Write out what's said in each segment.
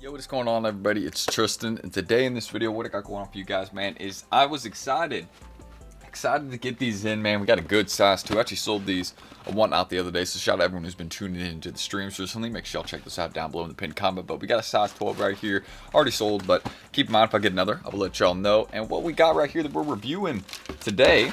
Yo, what is going on, everybody? It's Tristan, and today in this video, what I got going on for you guys, man, is I was excited to get these in, man. We got a good size too. I actually sold these and whatnot the other day, so shout out to everyone who's been tuning in to the streams recently. Make sure y'all check this out down below in the pinned comment. But we got a size 12 right here, already sold, but keep in mind if I get another, I will let y'all know. And what we got right here that we're reviewing today,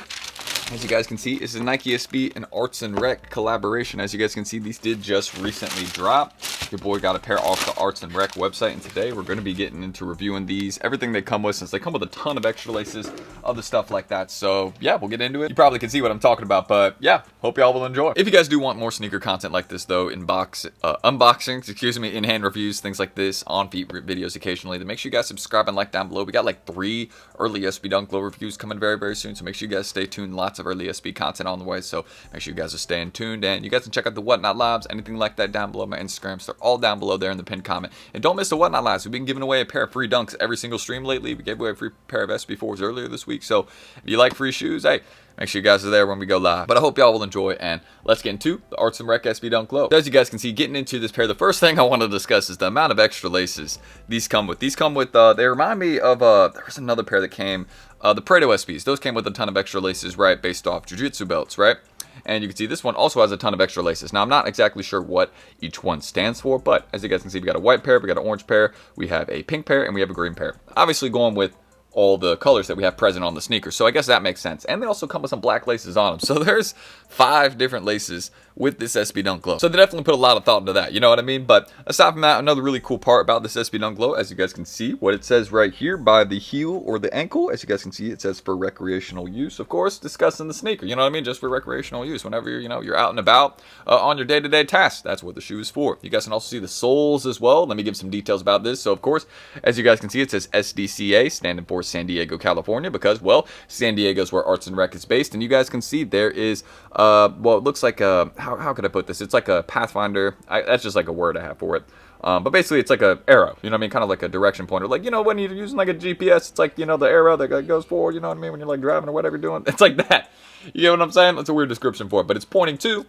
as you guys can see, is a Nike SB and Arts and Rec collaboration. As you guys can see, these did just recently drop. Your boy got a pair off the Arts and Rec website, and today we're going to be getting into reviewing these, everything they come with, since they come with a ton of extra laces, other stuff like that. So yeah, we'll get into it. You probably can see what I'm talking about, but yeah, hope y'all will enjoy. If you guys do want more sneaker content like this, though, unboxings, in-hand reviews, things like this, on-feet videos occasionally, then make sure you guys subscribe and like down below. We got like 3 early SB Dunk Low reviews coming very, very soon, so make sure you guys stay tuned. Lots of early SB content on the way, so make sure you guys are staying tuned, and you guys can check out the Whatnot Labs, anything like that down below. My Instagrams, they're all down below there in the pinned comment. And don't miss the Whatnot Labs. We've been giving away a pair of free dunks every single stream lately. We gave away a free pair of SB4s earlier this week, so if you like free shoes, hey, make sure you guys are there when we go live. But I hope y'all will enjoy, and let's get into the Arts and Rec SB Dunk Low. So as you guys can see, getting into this pair, the first thing I want to discuss is the amount of extra laces these come with. These come with, they remind me of, there was another pair that came, the Prado SBs. Those came with a ton of extra laces, right, based off jiu-jitsu belts, right? And you can see this one also has a ton of extra laces. Now, I'm not exactly sure what each one stands for, but as you guys can see, we got a white pair, we got an orange pair, we have a pink pair, and we have a green pair. Obviously going with all the colors that we have present on the sneakers, so I guess that makes sense. And they also come with some black laces on them, so there's 5 different laces with this SB Dunk Low. So they definitely put a lot of thought into that, you know what I mean? But aside from that, another really cool part about this SB Dunk Low, as you guys can see, what it says right here by the heel or the ankle, as you guys can see, it says for recreational use. Of course, discussing the sneaker, you know what I mean? Just for recreational use, whenever you're, you're out and about on your day-to-day tasks. That's what the shoe is for. You guys can also see the soles as well. Let me give some details about this. So of course, as you guys can see, it says SDCA, standing for San Diego, California, because, well, San Diego is where Arts and Rec is based. And you guys can see there is, well, it looks like a, how could I put this? It's like a Pathfinder. That's just like a word I have for it. But basically, it's like a arrow, you know what I mean? Kind of like a direction pointer. Like, you know, when you're using like a GPS, it's like, you know, the arrow that goes forward, you know what I mean? When you're like driving or whatever you're doing. It's like that. You get what I'm saying? That's a weird description for it, but it's pointing to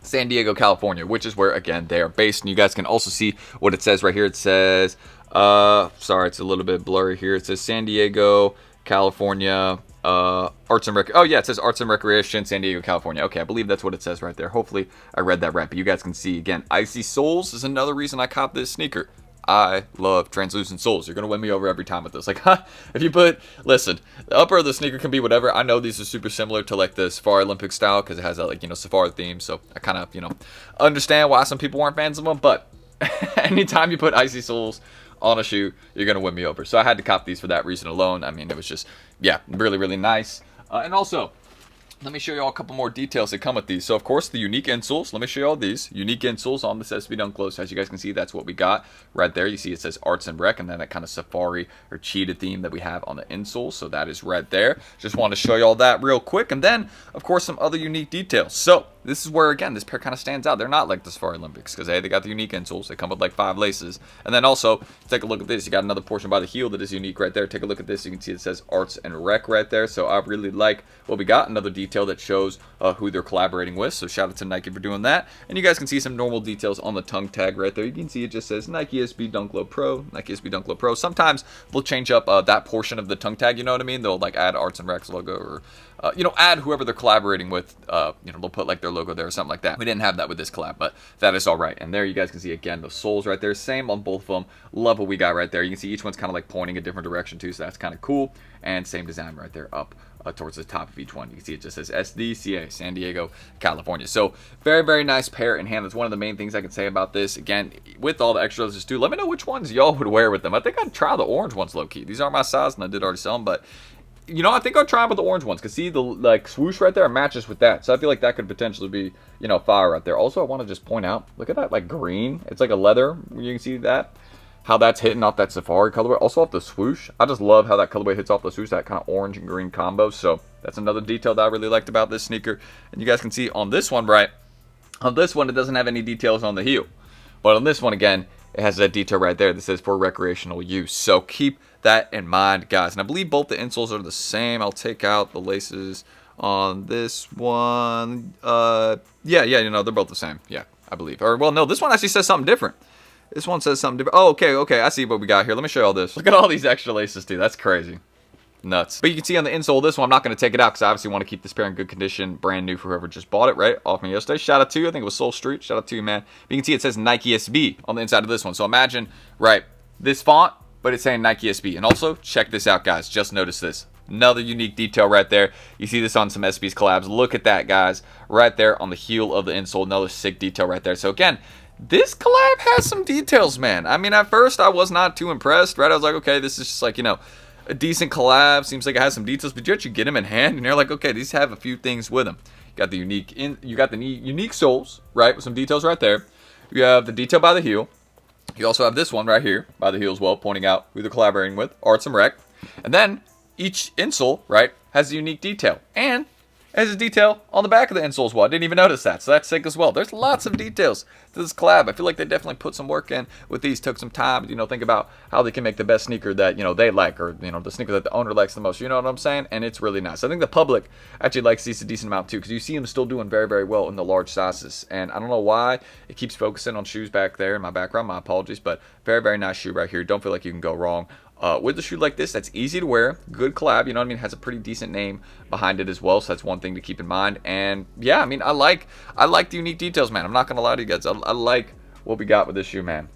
San Diego, California, which is where, again, they are based. And you guys can also see what it says right here. It says, sorry, it's a little bit blurry here. It says San Diego, California, Arts and Rec. Oh yeah, it says Arts and Recreation, San Diego, California. Okay, I believe that's what it says right there. Hopefully I read that right. But you guys can see, again, icy soles is another reason I copped this sneaker. I love translucent soles. You're gonna win me over every time with this. Like, if you put, listen, the upper of the sneaker can be whatever. I know these are super similar to like the Safari Olympic style because it has that, like, you know, Safari theme. So I kind of, you know, understand why some people aren't fans of them. But anytime you put icy soles on a shoe, you're gonna win me over. So I had to cop these for that reason alone. I mean, it was just, yeah, really, really nice. And also, let me show you all a couple more details that come with these. So, of course, the unique insoles. Let me show you all these. Unique insoles on this SB Dunk Low. So, as you guys can see, that's what we got right there. You see it says Arts and Rec, and then that kind of safari or cheetah theme that we have on the insoles. So, that is right there. Just want to show you all that real quick. And then, of course, some other unique details. So, this is where, again, this pair kind of stands out. They're not like the Safari Olympics because, hey, they got the unique insoles. They come with like 5 laces. And then also, take a look at this. You got another portion by the heel that is unique right there. Take a look at this. You can see it says Arts and Rec right there. So I really like what we got. Another detail that shows who they're collaborating with. So shout out to Nike for doing that. And you guys can see some normal details on the tongue tag right there. You can see it just says Nike SB Dunk Low Pro, Nike SB Dunk Low Pro. Sometimes they'll change up that portion of the tongue tag, you know what I mean? They'll like add Arts and Rec's logo or you know, add whoever they're collaborating with, you know, they'll put like their logo there or something like that. We didn't have that with this collab, but that is all right. And there you guys can see, again, the soles right there. Same on both of them. Love what we got right there. You can see each one's kind of like pointing a different direction too, so that's kind of cool. And same design right there up towards the top of each one. You can see it just says SDCA, San Diego, California. So very, very nice pair in hand. That's one of the main things I can say about this. Again, with all the extras too, let me know which ones y'all would wear with them. I think I'd try the orange ones low-key. These aren't my size, and I did already sell them, but you know, I think I'll try them with the orange ones. Because see, the like swoosh right there matches with that. So I feel like that could potentially be, you know, fire right there. Also, I want to just point out, look at that like green. It's like a leather. You can see that. How that's hitting off that safari colorway. Also off the swoosh. I just love how that colorway hits off the swoosh. That kind of orange and green combo. So that's another detail that I really liked about this sneaker. And you guys can see on this one, right? On this one, it doesn't have any details on the heel. But on this one, again, it has that detail right there that says for recreational use. So keep that in mind, guys. And I believe both the insoles are the same. I'll take out the laces on this one. Yeah, you know, they're both the same. Yeah, I believe. Or, well, no, this one actually says something different. This one says something different. Oh, okay. I see what we got here. Let me show you all this. Look at all these extra laces, dude. That's crazy. Nuts. But you can see on the insole of this one, I'm not going to take it out because I obviously want to keep this pair in good condition, brand new for whoever just bought it, right? Off me yesterday. Shout out to you. I think it was Soul Street. Shout out to you, man. But you can see it says Nike SB on the inside of this one. So imagine, right, this font, but it's saying Nike SB. And also, check this out, guys. Just notice this. Another unique detail right there. You see this on some SB's collabs. Look at that, guys. Right there on the heel of the insole. Another sick detail right there. So again, this collab has some details, man. I mean, at first, I was not too impressed, right? I was like, okay, this is just like, you know, a decent collab. Seems like it has some details, but you actually get them in hand, and you're like, okay, these have a few things with them. You got the unique soles, right, with some details right there. You have the detail by the heel. You also have this one right here by the heel as well, pointing out who they're collaborating with, Arts and Rec. And then each insole, right, has a unique detail, and has a detail on the back of the insole as well. I didn't even notice that, so that's sick as well. There's lots of details to this collab. I feel like they definitely put some work in with these, took some time, you know, think about how they can make the best sneaker that, you know, they like, or, you know, the sneaker that the owner likes the most. You know what I'm saying? And it's really nice. I think the public actually likes these a decent amount too, because you see them still doing very, very well in the large sizes. And I don't know why it keeps focusing on shoes back there in my background. My apologies, but very, very nice shoe right here. Don't feel like you can go wrong. With a shoe like this, that's easy to wear, good collab, you know what I mean, has a pretty decent name behind it as well, so that's one thing to keep in mind. And yeah, I mean, I like the unique details, man. I'm not gonna lie to you guys. I like what we got with this shoe, man.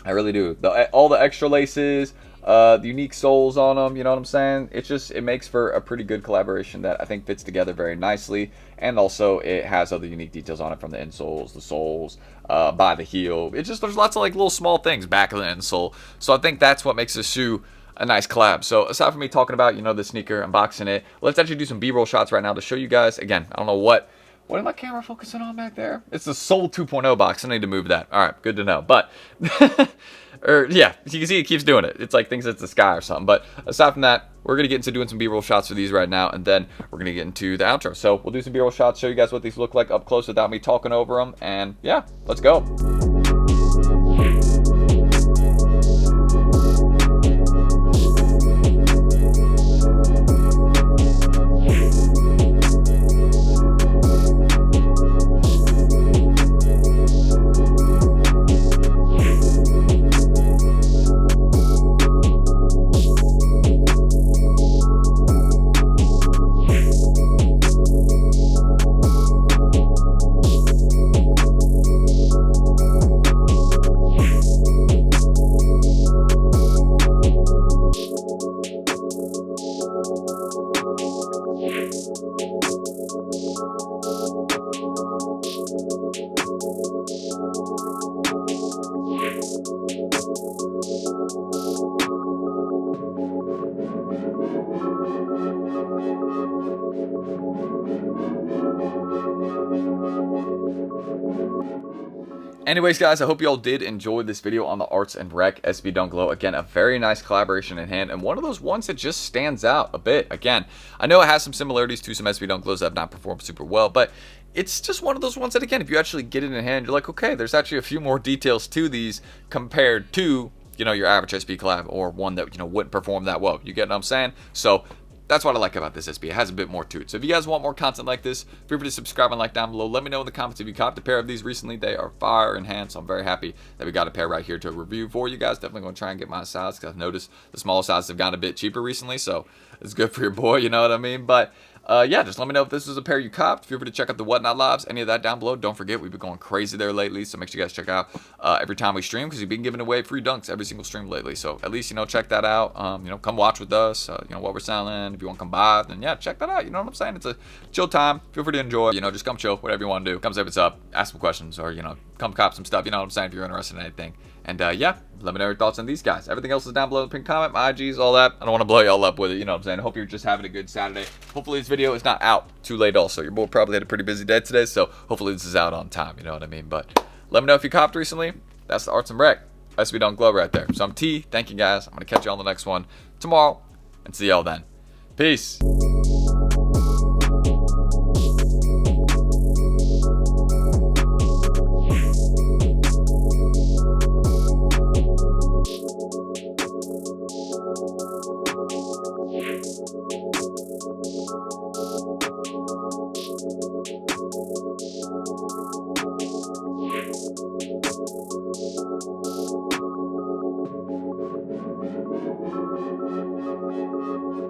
I really do. All the extra laces, the unique soles on them, you know what I'm saying? It makes for a pretty good collaboration that I think fits together very nicely. And also it has other unique details on it, from the insoles, the soles, by the heel. There's lots of like little small things back of the insole. So I think that's what makes this shoe a nice collab. So aside from me talking about, you know, the sneaker, unboxing it, let's actually do some B-roll shots right now to show you guys. Again, I don't know what is my camera focusing on back there? It's the Soul 2.0 box. I need to move that. All right, good to know. But yeah, you can see it keeps doing it. It's like thinks it's the sky or something. But aside from that, we're going to get into doing some B-roll shots for these right now, and then we're going to get into the outro. So we'll do some B-roll shots, show you guys what these look like up close without me talking over them, and yeah, let's go. Anyways, guys, I hope you all did enjoy this video on the Arts and Rec SB Dunk Low. Again, a very nice collaboration in hand, and one of those ones that just stands out a bit. Again, I know it has some similarities to some SB Dunk Lows that have not performed super well, but it's just one of those ones that, again, if you actually get it in hand, you're like, okay, there's actually a few more details to these compared to, you know, your average SB collab, or one that, you know, wouldn't perform that well. You get what I'm saying? So that's what I like about this SB. It has a bit more to it. So if you guys want more content like this, feel free to subscribe and like down below. Let me know in the comments if you copped a pair of these recently. They are fire in hand, so I'm very happy that we got a pair right here to review for you guys. Definitely going to try and get my size, because I've noticed the smaller sizes have gotten a bit cheaper recently, so it's good for your boy, you know what I mean? But yeah, just let me know if this is a pair you copped. Feel free to check out the Whatnot Lives, any of that down below. Don't forget, we've been going crazy there lately, so make sure you guys check out every time we stream, because we've been giving away free dunks every single stream lately. So at least, you know, check that out. You know, come watch with us, you know, what we're selling. If you want to come by, then yeah, check that out. You know what I'm saying? It's a chill time. Feel free to enjoy. You know, just come chill, whatever you want to do. Come say what's up, ask some questions, or, you know, come cop some stuff. You know what I'm saying? If you're interested in anything. And yeah, let me know your thoughts on these guys. Everything else is down below in the pinned comment, my IGs, all that. I don't want to blow y'all up with it, you know what I'm saying? I hope you're just having a good Saturday. Hopefully this video is not out too late also. Your boy probably had a pretty busy day today, so hopefully this is out on time, you know what I mean? But let me know if you copped recently. That's the Arts and Rec SB Dunk Glow right there. So I'm T. Thank you, guys. I'm going to catch you on the next one tomorrow, and see y'all then. Peace.